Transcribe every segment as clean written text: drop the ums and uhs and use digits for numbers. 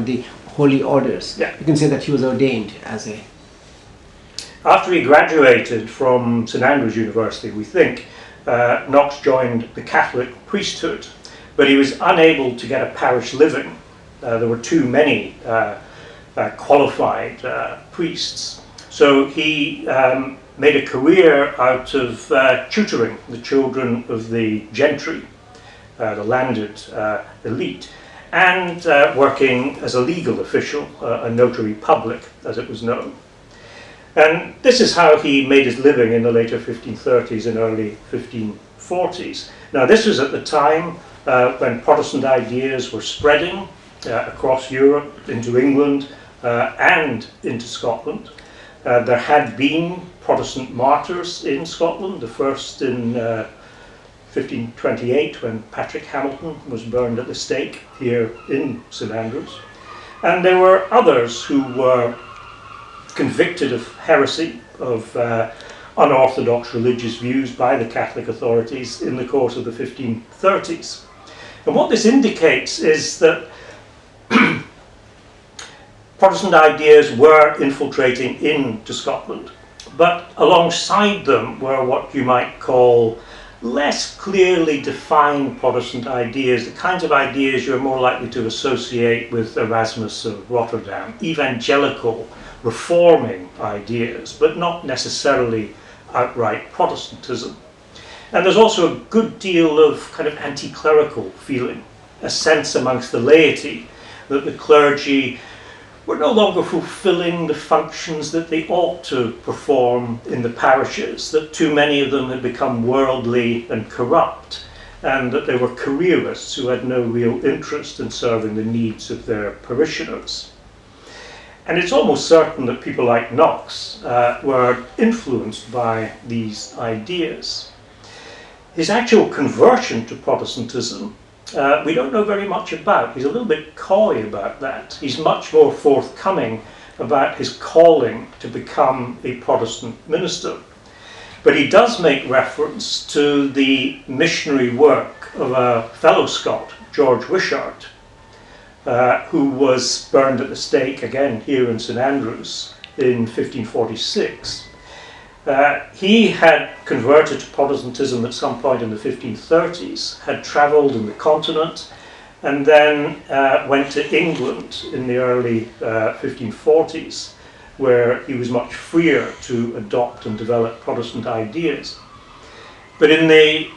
the holy orders. Yeah. You can say that he was ordained as a... After he graduated from St Andrews University, we think, Knox joined the Catholic priesthood, but he was unable to get a parish living. There were too many qualified priests. So he made a career out of tutoring the children of the gentry, the landed elite, and working as a legal official, a notary public, as it was known. And this is how he made his living in the later 1530s and early 1540s. Now, this was at the time when Protestant ideas were spreading across Europe, into England, and into Scotland. There had been Protestant martyrs in Scotland, the first in 1528 when Patrick Hamilton was burned at the stake here in St Andrews. And there were others who were convicted of heresy, of unorthodox religious views by the Catholic authorities in the course of the 1530s. And what this indicates is that Protestant ideas were infiltrating into Scotland, but alongside them were what you might call less clearly defined Protestant ideas, the kinds of ideas you're more likely to associate with Erasmus of Rotterdam, evangelical, reforming ideas, but not necessarily outright Protestantism. And there's also a good deal of kind of anti-clerical feeling, a sense amongst the laity that the clergy were no longer fulfilling the functions that they ought to perform in the parishes, that too many of them had become worldly and corrupt, and that they were careerists who had no real interest in serving the needs of their parishioners. And it's almost certain that people like Knox were influenced by these ideas. His actual conversion to Protestantism we don't know very much about. He's a little bit coy about that. He's much more forthcoming about his calling to become a Protestant minister. But he does make reference to the missionary work of a fellow Scot, George Wishart, who was burned at the stake, again here in St Andrews, in 1546. He had converted to Protestantism at some point in the 1530s, had travelled in the continent, and then went to England in the early 1540s, where he was much freer to adopt and develop Protestant ideas. But in the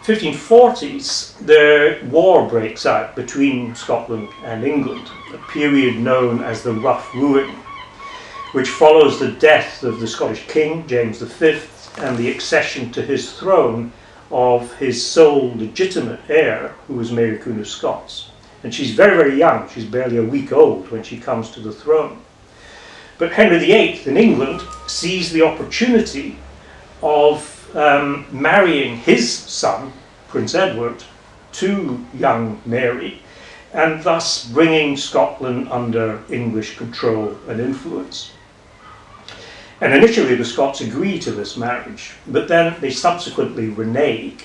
1540s, the war breaks out between Scotland and England, a period known as the Rough Wooing, which follows the death of the Scottish king, James V, and the accession to his throne of his sole legitimate heir, who was Mary Queen of Scots. And she's very, very young. She's barely a week old when she comes to the throne. But Henry VIII in England sees the opportunity of marrying his son, Prince Edward, to young Mary, and thus bringing Scotland under English control and influence. And initially the Scots agree to this marriage, but then they subsequently renege.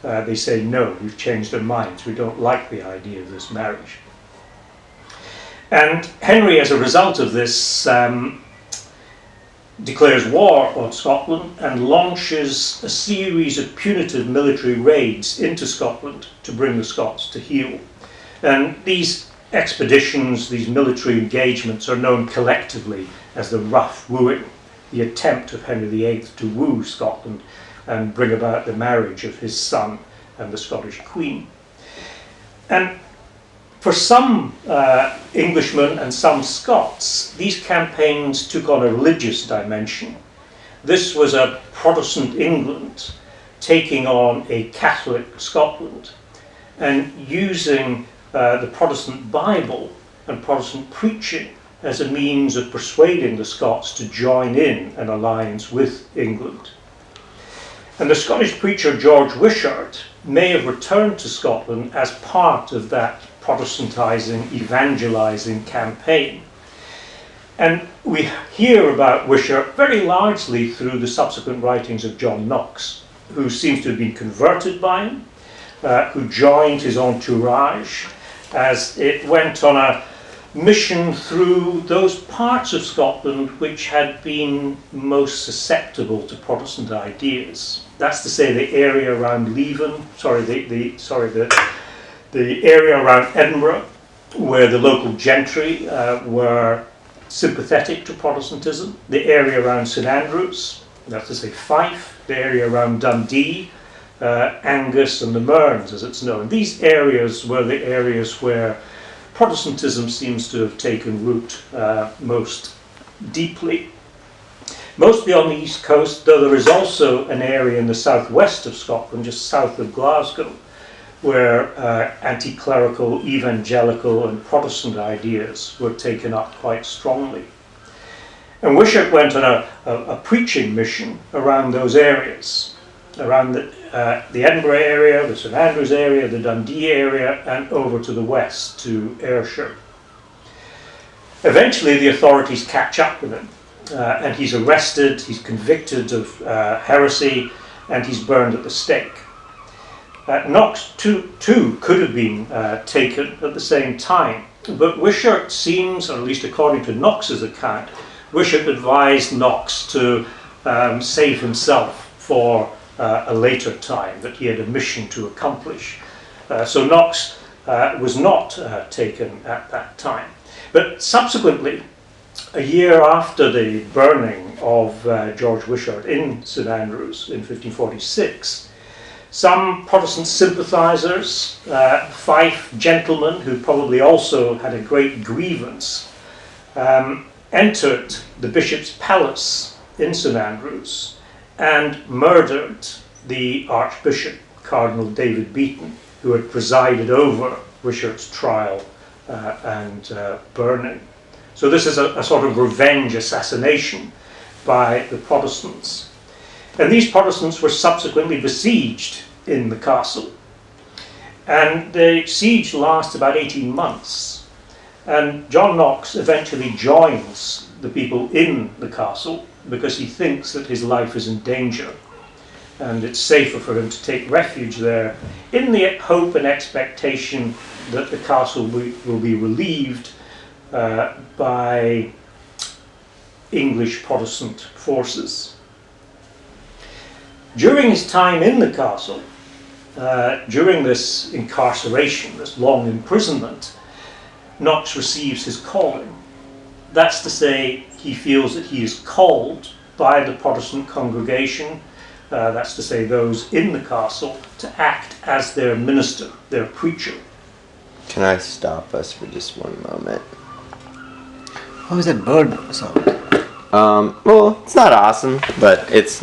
They say, no, we've changed our minds, we don't like the idea of this marriage. And Henry, as a result of this, declares war on Scotland and launches a series of punitive military raids into Scotland to bring the Scots to heel. And these expeditions, these military engagements, are known collectively as the Rough Wooing, the attempt of Henry VIII to woo Scotland and bring about the marriage of his son and the Scottish Queen. And for some Englishmen and some Scots, these campaigns took on a religious dimension. This was a Protestant England taking on a Catholic Scotland and using the Protestant Bible and Protestant preaching as a means of persuading the Scots to join in an alliance with England. And the Scottish preacher George Wishart may have returned to Scotland as part of that Protestantizing, evangelizing campaign. And we hear about Wishart very largely through the subsequent writings of John Knox, who seems to have been converted by him, who joined his entourage as it went on a mission through those parts of Scotland which had been most susceptible to Protestant ideas. That's to say, the area around Leven, the area around Edinburgh, where the local gentry were sympathetic to Protestantism, the area around St Andrews, that's to say Fife, the area around Dundee, Angus and the Mearns as it's known. These areas were the areas where Protestantism seems to have taken root most deeply. Mostly on the east coast, though there is also an area in the southwest of Scotland, just south of Glasgow, where anti-clerical, evangelical and Protestant ideas were taken up quite strongly. And Wishart went on a preaching mission around those areas, around the Edinburgh area, the St Andrews area, the Dundee area, and over to the west to Ayrshire. Eventually the authorities catch up with him, and he's arrested, he's convicted of heresy, and he's burned at the stake. Knox too could have been taken at the same time, but Wishart seems, or at least according to Knox's account, Wishart advised Knox to save himself for a later time, that he had a mission to accomplish. So Knox was not taken at that time. But subsequently, a year after the burning of George Wishart in St Andrews in 1546, some Protestant sympathisers, Fife gentlemen who probably also had a great grievance, entered the bishop's palace in St Andrews and murdered the Archbishop, Cardinal David Beaton, who had presided over Wishart's trial and burning. So this is a sort of revenge assassination by the Protestants. And these Protestants were subsequently besieged in the castle. And the siege lasts about 18 months. And John Knox eventually joins the people in the castle because he thinks that his life is in danger. And it's safer for him to take refuge there in the hope and expectation that the castle will be relieved by English Protestant forces. During his time in the castle, during this incarceration, this long imprisonment, Knox receives his calling. That's to say, he feels that he is called by the Protestant congregation, that's to say those in the castle, to act as their minister, their preacher. Can I stop us for just one moment? How is that bird sound? Well, it's not awesome, but it's